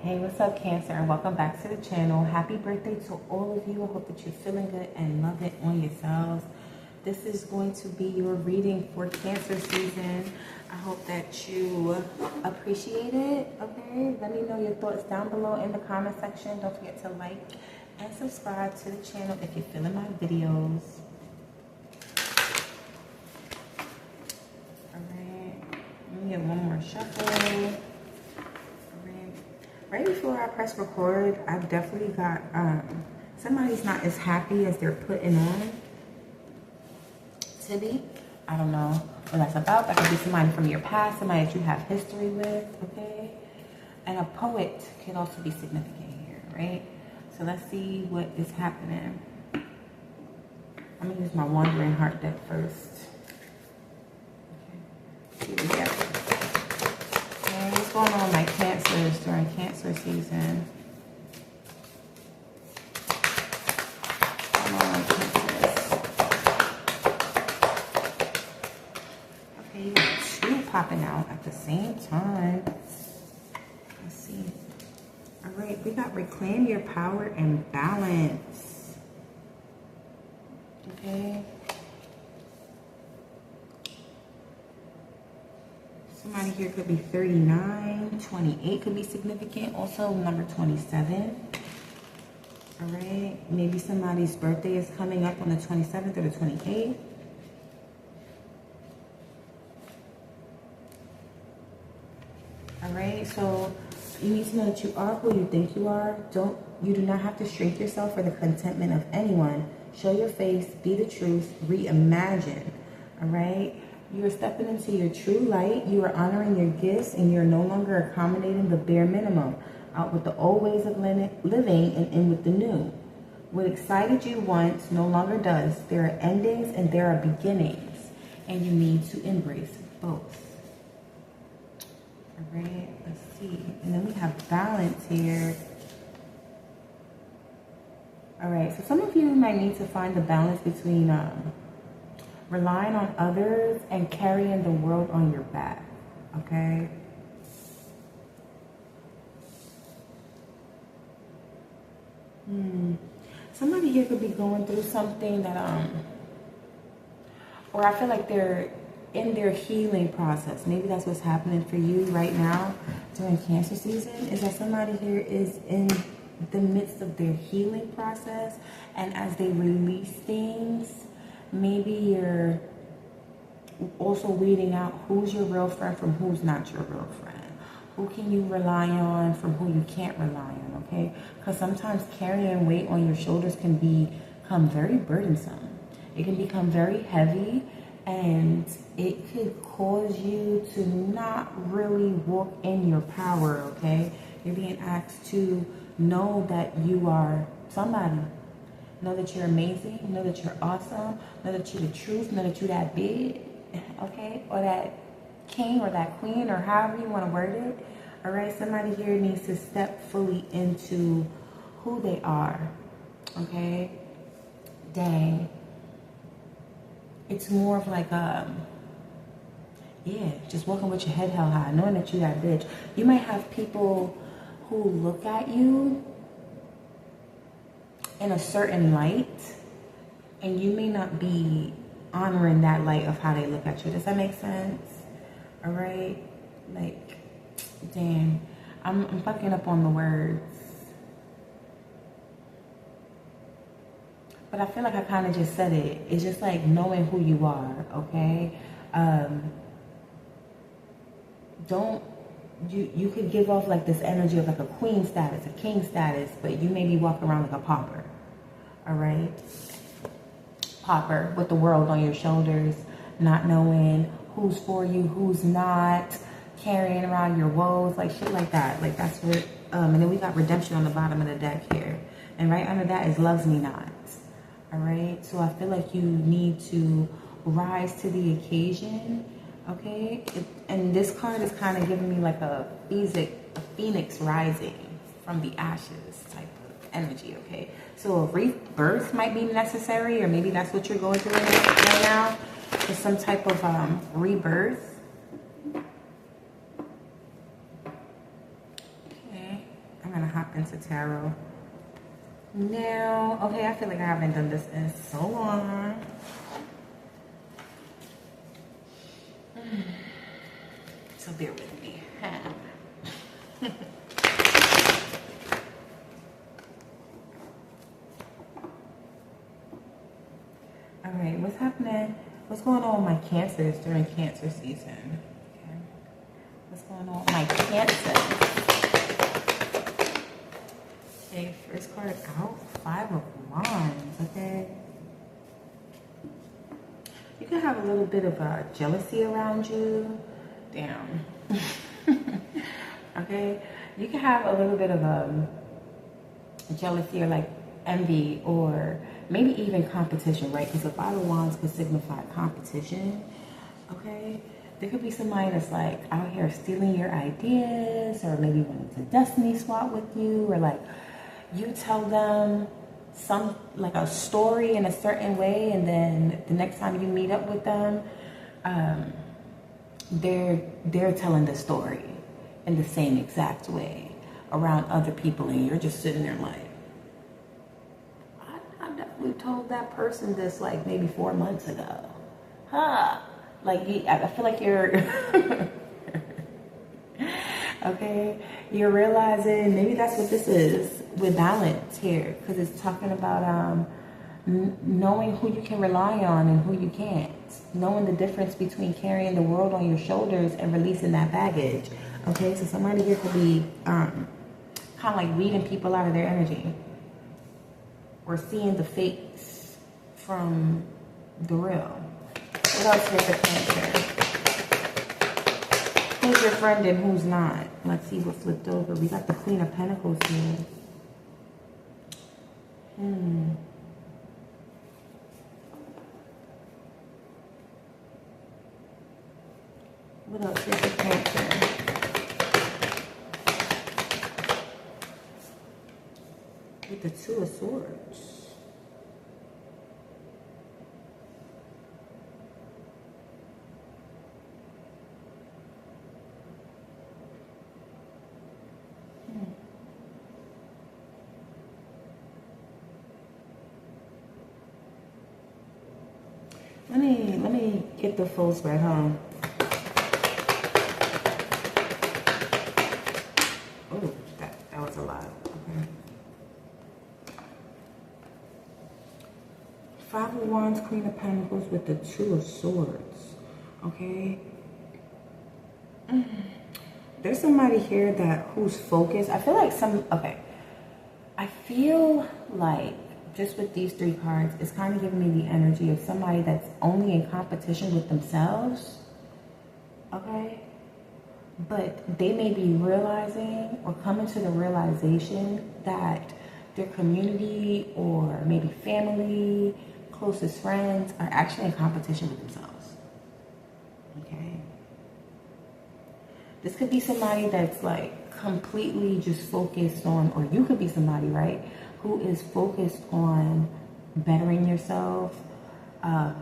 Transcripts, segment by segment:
Hey, what's up, Cancer, and welcome back to the channel. Happy birthday to all of you. I hope that you're feeling good and love it on yourselves. This is going to be your reading for Cancer season. I hope that you appreciate it, okay? Let me know your thoughts down below in the comment section. Don't forget to like and subscribe to the channel if you're feeling my videos. All right, let me get one more shuffle. Right before I press record, I've definitely got somebody's not as happy as they're putting on to be. I don't know what that's about. That could be somebody from your past, somebody that you have history with, okay? And a poet can also be significant here, right? So let's see what is happening. I'm gonna use my Wandering Heart deck first. Okay. See what we got. What's going on with my Cancers during Cancer season? Come on, Cancers. Okay, you got two popping out at the same time. Let's see. All right, we got reclaim your power and balance. Okay. Somebody here could be 39, 28 could be significant. Also, number 27. All right. Maybe somebody's birthday is coming up on the 27th or the 28th. All right. So you need to know that you are who you think you are. You do not have to shrink yourself for the contentment of anyone. Show your face, be the truth, reimagine. All right. You are stepping into your true light. You are honoring your gifts, and you're no longer accommodating the bare minimum. Out with the old ways of living and in with the new. What excited you once no longer does. There are endings and there are beginnings, and you need to embrace both. All right, let's see. And then we have balance here. All right, so some of you might need to find the balance between relying on others and carrying the world on your back, okay? Somebody here could be going through something that, or I feel like they're in their healing process. Maybe that's what's happening for you right now during Cancer season, is that somebody here is in the midst of their healing process, and as they release things, maybe you're also weeding out who's your real friend from who's not your real friend. Who can you rely on from who you can't rely on, okay? Because sometimes carrying weight on your shoulders can become very burdensome. It can become very heavy, and it could cause you to not really walk in your power, okay? You're being asked to know that you are somebody. Know that you're amazing, know that you're awesome, know that you're the truth, know that you're that big, okay? Or that king or that queen, or however you want to word it. All right, somebody here needs to step fully into who they are, okay? Dang. It's more of like, yeah, just walking with your head held high, knowing that you're that bitch. You might have people who look at you in a certain light, and you may not be honoring that light of how they look at you. Does that make sense? All right, like, damn, I'm fucking up on the words, but I feel like I kind of just said it. It's just like knowing who you are, okay? You could give off like this energy of like a queen status, a king status, but you maybe walk around like a pauper. All right, pauper with the world on your shoulders, not knowing who's for you, who's not, carrying around your woes, like shit like that. Like that's what, and then we got redemption on the bottom of the deck here. And right under that is loves me not. All right, so I feel like you need to rise to the occasion, okay? And this card is kind of giving me like a phoenix rising from the ashes type of energy, okay? So a rebirth might be necessary, or maybe that's what you're going through right now. Is some type of rebirth. Okay, into tarot. Now, okay, I feel like I haven't done this in so long. So bear with me. All right, what's happening? What's going on with my Cancers during Cancer season? Okay. What's going on with my Cancers? Okay, first card out, 5 of Wands, okay? You can have a little bit of jealousy around you. Damn. Okay? You can have a little bit of jealousy or like envy or maybe even competition, right? Because the 5 of Wands could signify competition, okay? There could be somebody that's like out here stealing your ideas or maybe wanting to destiny swap with you, or like you tell them some like a story in a certain way, and then the next time you meet up with them, they're telling the story in the same exact way around other people, and you're just sitting there like, I definitely told that person this like maybe 4 months ago, huh? Like I feel like you're okay, you're realizing maybe that's what this is with balance here, because it's talking about knowing who you can rely on and who you can't, knowing the difference between carrying the world on your shoulders and releasing that baggage. Okay, so somebody here could be kind of like reading people out of their energy, or seeing the fakes from the real. What else is the Cancer? Who's your friend and who's not? Let's see what flipped over. We got the Queen of Pentacles here. What else is the Cancer? With the 2 of Swords. Let me get the full spread, huh? Oh, that was a lot. Okay. 5 of Wands, Queen of Pentacles with the 2 of Swords. Okay. There's somebody here who's focused. I feel like I feel like just with these 3 cards, it's kind of giving me the energy of somebody that's only in competition with themselves, okay? But they may be realizing or coming to the realization that their community or maybe family, closest friends are actually in competition with themselves, okay? This could be somebody that's like completely just focused on, or you could be somebody, right, who is focused on bettering yourself,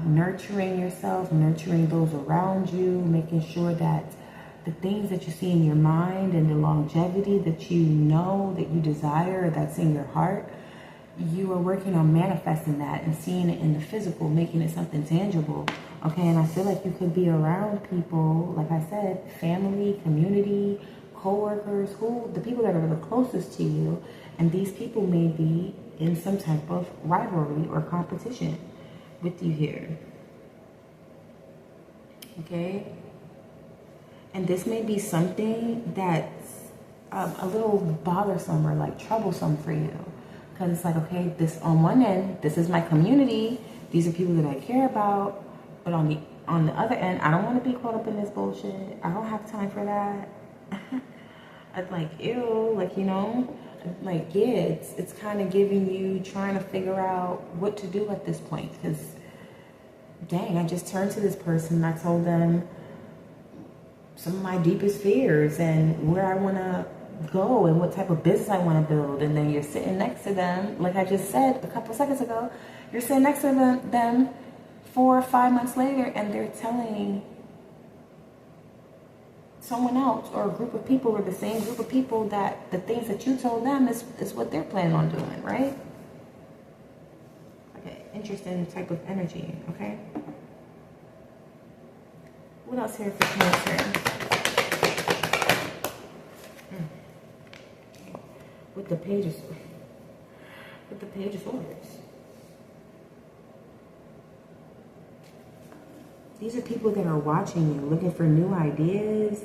nurturing yourself, nurturing those around you, making sure that the things that you see in your mind and the longevity that you know that you desire, that's in your heart, you are working on manifesting that and seeing it in the physical, making it something tangible. Okay, and I feel like you could be around people, like I said, family, community, co-workers, the people that are the closest to you, and these people may be in some type of rivalry or competition with you here. Okay? And this may be something that's a little bothersome or like troublesome for you. Because it's like, okay, this on one end, this is my community. These are people that I care about. But on the other end, I don't want to be caught up in this bullshit. I don't have time for that. I'd like, ew, like, you know, like, yeah, it's kind of giving you trying to figure out what to do at this point. Because, dang, I just turned to this person and I told them some of my deepest fears and where I want to go and what type of business I want to build. And then you're sitting next to them, like I just said a couple seconds ago, you're sitting next to them 4 or 5 months later and they're telling someone else or a group of people or the same group of people that the things that you told them is what they're planning on doing, right? Okay, interesting type of energy, okay? What else here for Cancer? With the Page of Swords. These are people that are watching you, looking for new ideas.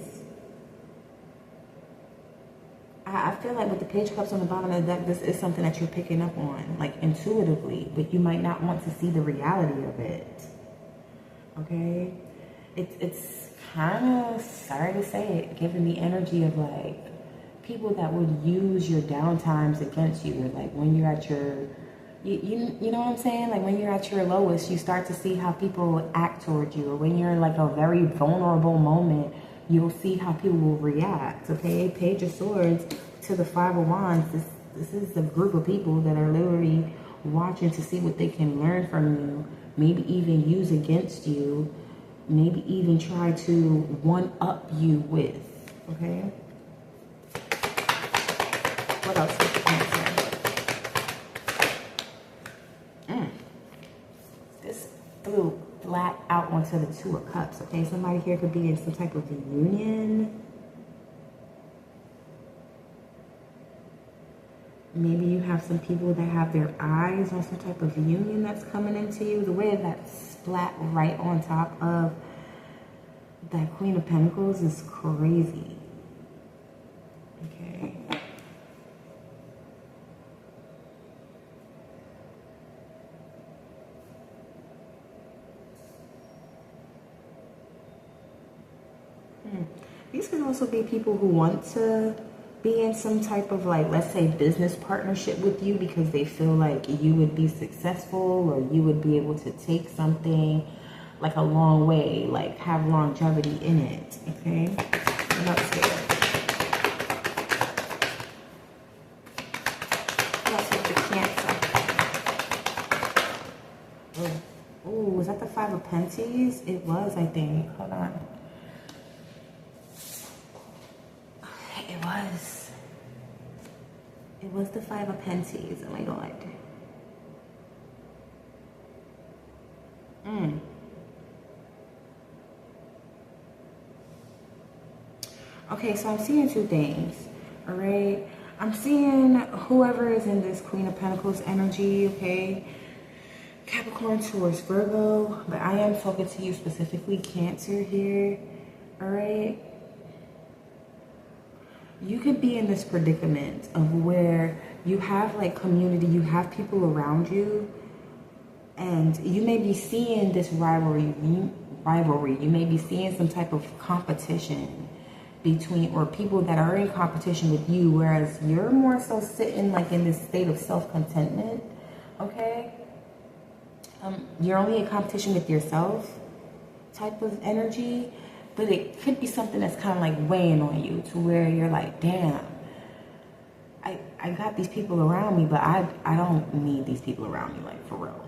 I feel like with the Page of Cups on the bottom of the deck, this is something that you're picking up on, like intuitively, but you might not want to see the reality of it. Okay? It's kind of, sorry to say it, giving the energy of like people that would use your downtimes against you, or like when you're at your, you know what I'm saying? Like when you're at your lowest, you start to see how people act towards you, or when you're in like a very vulnerable moment, you'll see how people will react. Okay, Page of Swords to the Five of Wands. This is a group of people that are literally watching to see what they can learn from you, maybe even use against you, maybe even try to one-up you with. Okay. What else is Cancer? This flew flat out onto the Two of Cups. Okay, somebody here could be in some type of union. Maybe you have some people that have their eyes on some type of union that's coming into you. The way that's flat right on top of that Queen of Pentacles is crazy. Okay. These could also be people who want to be in some type of, like, let's say business partnership with you because they feel like you would be successful or you would be able to take something like a long way, like have longevity in it. Okay, what else here? What else with the Cancer? Oh, was that the Five of Pentacles? It was, I think. Hold on. It was the Five of Pentacles. Oh my God. Okay, so I'm seeing two things. All right. I'm seeing whoever is in this Queen of Pentacles energy, okay? Capricorn, Taurus, Virgo. But I am talking to you specifically, Cancer here. All right. You could be in this predicament of where you have like community, you have people around you, and you may be seeing this rivalry. You may be seeing some type of competition between, or people that are in competition with you, whereas you're more so sitting like in this state of self-contentment. Okay, you're only in competition with yourself type of energy. But it could be something that's kind of like weighing on you to where you're like, damn, I got these people around me, but I don't need these people around me, like for real,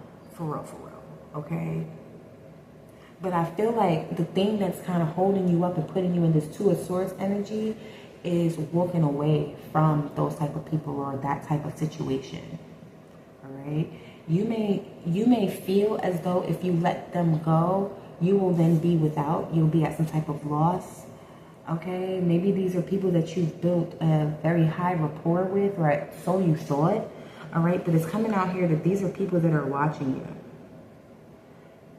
okay? But I feel like the thing that's kind of holding you up and putting you in this Two of Swords energy is walking away from those type of people or that type of situation, all right? You may feel as though if you let them go, you will then be without, you'll be at some type of loss, okay? Maybe these are people that you've built a very high rapport with, or so you thought, all right? But it's coming out here that these are people that are watching you,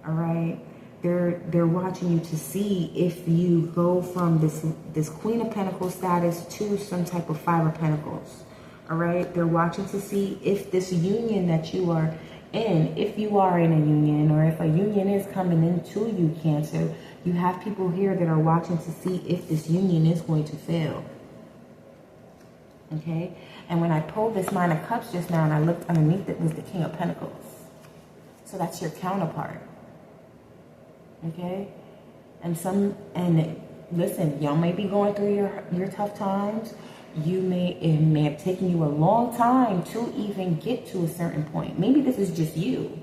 all right? They're watching you to see if you go from this Queen of Pentacles status to some type of Five of Pentacles, all right? They're watching to see if this union that you are in, if you are in a union, or if a union is coming into you, Cancer, you have people here that are watching to see if this union is going to fail. Okay? And when I pulled this Nine of Cups just now and I looked underneath it, was the King of Pentacles. So that's your counterpart. Okay? And listen, y'all may be going through your tough times. It may have taken you a long time to even get to a certain point. Maybe this is just you,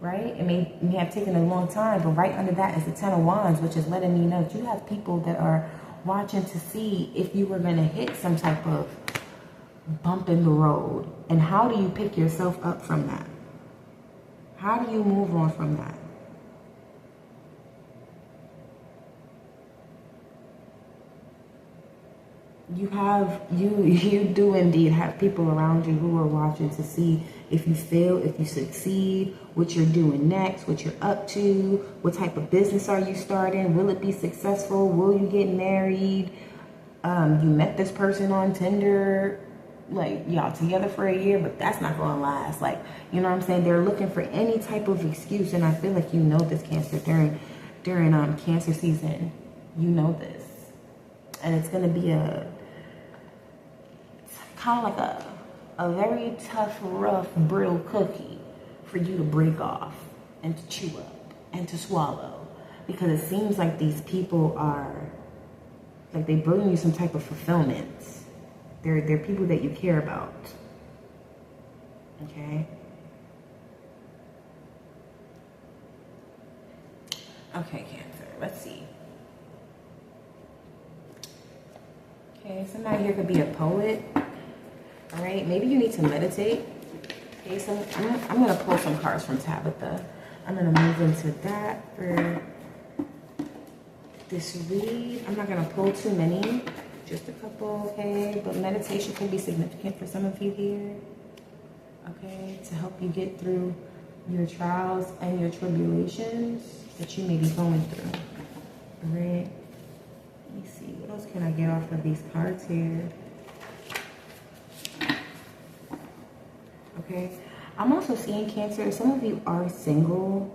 right? It may have taken a long time, but right under that is the Ten of Wands, which is letting me know that you have people that are watching to see if you were going to hit some type of bump in the road. And how do you pick yourself up from that? How do you move on from that? You do indeed have people around you who are watching to see if you fail, if you succeed, what you're doing next, what you're up to, what type of business are you starting, will it be successful, will you get married, you met this person on Tinder, like y'all together for a year, but that's not gonna last. Like, you know what I'm saying? They're looking for any type of excuse, and I feel like you know this, Cancer, during Cancer season. You know this. And it's gonna be kind of like a very tough, rough, brittle cookie for you to break off and to chew up and to swallow, because it seems like these people are like they bring you some type of fulfillment. They're people that you care about. Okay. Okay, Cancer. Let's see. Okay, somebody here could be a poet. All right, maybe you need to meditate. Okay, so I'm going to pull some cards from Tabitha. I'm going to move into that for this read. I'm not going to pull too many, just a couple, okay? But meditation can be significant for some of you here, okay? To help you get through your trials and your tribulations that you may be going through, all right? Let me see, what else can I get off of these cards here? Okay, I'm also seeing, Cancer, some of you are single,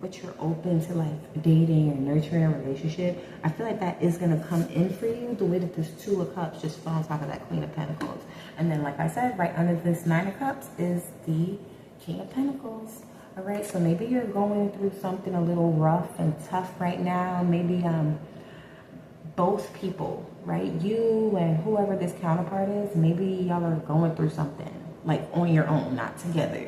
but you're open to like dating or nurturing a relationship. I feel like that is going to come in for you the way that this Two of Cups just fell on top of that Queen of Pentacles. And then, like I said, right under this Nine of Cups is the King of Pentacles. All right, so maybe you're going through something a little rough and tough right now. Maybe both people, right? You and whoever this counterpart is, maybe y'all are going through something like on your own, not together.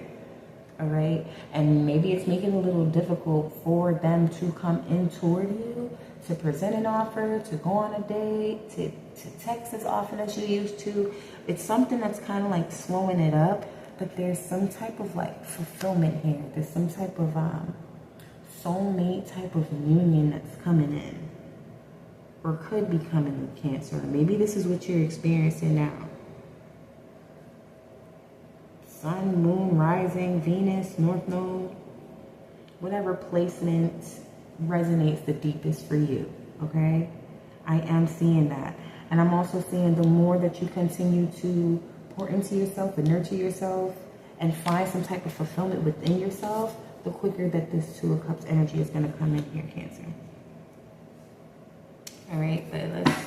All right, and maybe it's making it a little difficult for them to come in toward you, to present an offer, to go on a date, to text as often as you used to. It's something that's kind of like slowing it up, but there's some type of like fulfillment here. There's some type of soulmate type of union that's coming in, or could be coming in, Cancer. Maybe this is what you're experiencing now. Sun, moon, rising, Venus, North Node, whatever placement resonates the deepest for you, okay? I am seeing that. And I'm also seeing the more that you continue to pour into yourself and nurture yourself and find some type of fulfillment within yourself, the quicker that this Two of Cups energy is going to come in here, Cancer. All right, but let's...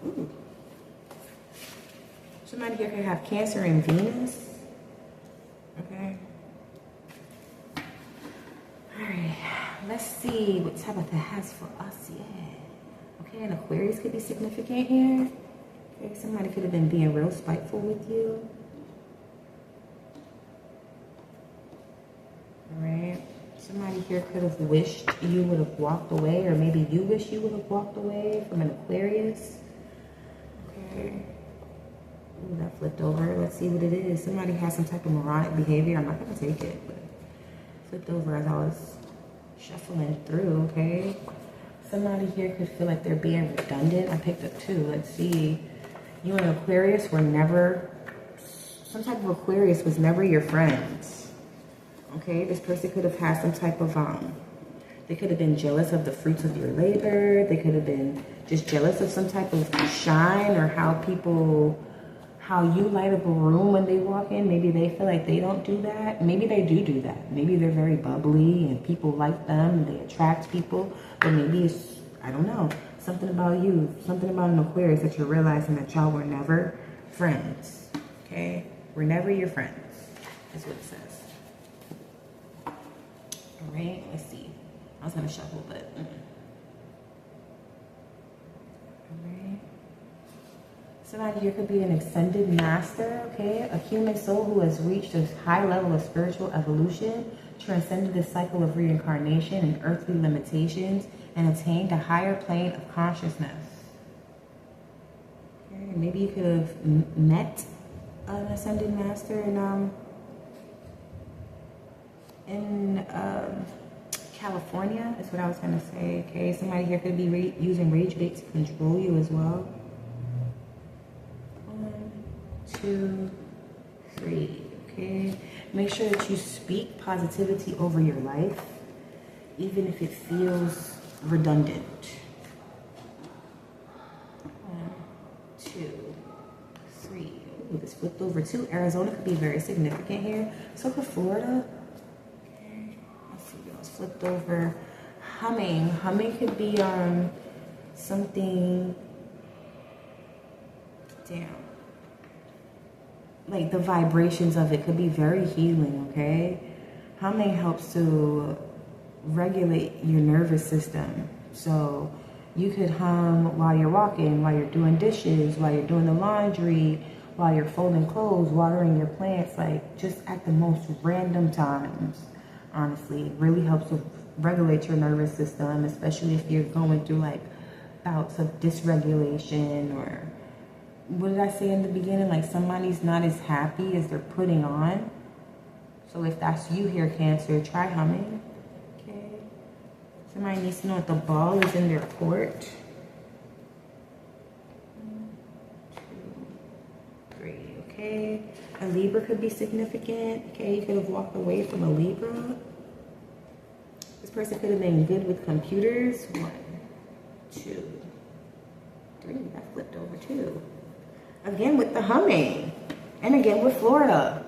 Ooh. Somebody here could have Cancer and Venus. Okay. All right. Let's see what Tabitha has for us. Yeah. Okay, and Aquarius could be significant here. Okay, somebody could have been being real spiteful with you. All right. Somebody here could have wished you would have walked away, or maybe you wish you would have walked away from an Aquarius. Okay. Ooh, that flipped over. Let's see what it is. Somebody has some type of moronic behavior. I'm not going to take it, but flipped over as I was shuffling through, okay? Somebody here could feel like they're being redundant. I picked up two. Let's see. You and Aquarius were never... Some type of Aquarius was never your friends. Okay? This person could have had some type of... They could have been jealous of the fruits of your labor. They could have been just jealous of some type of shine, or how you light up a room when they walk in. Maybe they feel like they don't do that. Maybe they do that. Maybe they're very bubbly and people like them and they attract people. But maybe it's, I don't know, something about you, something about an Aquarius that you're realizing that y'all were never friends. Okay? We're never your friends, is what it says. All right, let's see. I was going to shuffle, but... Alright. Somebody here could be an ascended master, okay? A human soul who has reached a high level of spiritual evolution transcended the cycle of reincarnation and earthly limitations, and attained a higher plane of consciousness. Okay, maybe you could have met an ascended master in California, is what I was going to say. Okay, somebody here could be using rage bait to control you as well. 1, 2, 3. Okay, make sure that you speak positivity over your life, even if it feels redundant. 1, 2, 3. Ooh, this flipped over too. Arizona could be very significant here. So could Florida. Okay, let's see what else flipped over. Humming. Humming could be something. Damn. Like the vibrations of it could be very healing, okay? Humming helps to regulate your nervous system. So you could hum while you're walking, while you're doing dishes, while you're doing the laundry, while you're folding clothes, watering your plants, like just at the most random times. Honestly, it really helps to regulate your nervous system, especially if you're going through like bouts of dysregulation, or what did I say in the beginning? Like somebody's not as happy as they're putting on. So if that's you here, Cancer, try humming. Okay. Somebody needs to know that the ball is in their court. 1, 2, 3. Okay. A Libra could be significant. Okay, you could have walked away from a Libra. This person could have been good with computers. 1, 2, 3. That flipped over too. Again with the humming, and again with Florida.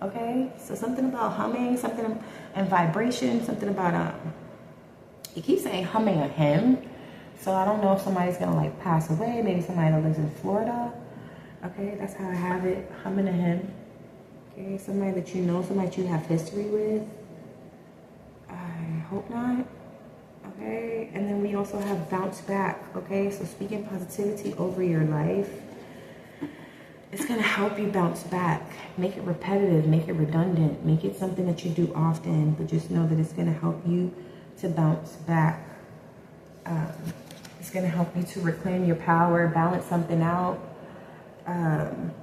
Okay, so something about humming, something and vibration, something about it keeps saying humming a hymn. So I don't know if somebody's gonna like pass away, maybe somebody that lives in Florida. Okay, that's how I have it, humming a hymn. Okay, somebody that you know, somebody that you have history with. I hope not. Okay, and then we also have bounce back. Okay, so speaking positivity over your life, it's going to help you bounce back. Make it repetitive, make it redundant, make it something that you do often, but just know that it's going to help you to bounce back. It's going to help you to reclaim your power, balance something out. And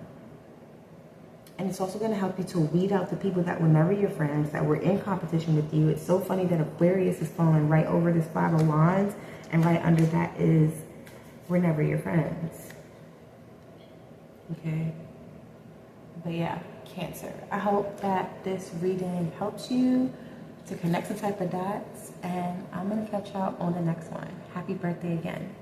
it's also going to help you to weed out the people that were never your friends, that were in competition with you. It's so funny that Aquarius is falling right over this 5 of Wands, and right under that is we're never your friends. Okay, but yeah, Cancer, I hope that this reading helps you to connect some type of dots, and I'm gonna catch y'all on the next one. Happy birthday again.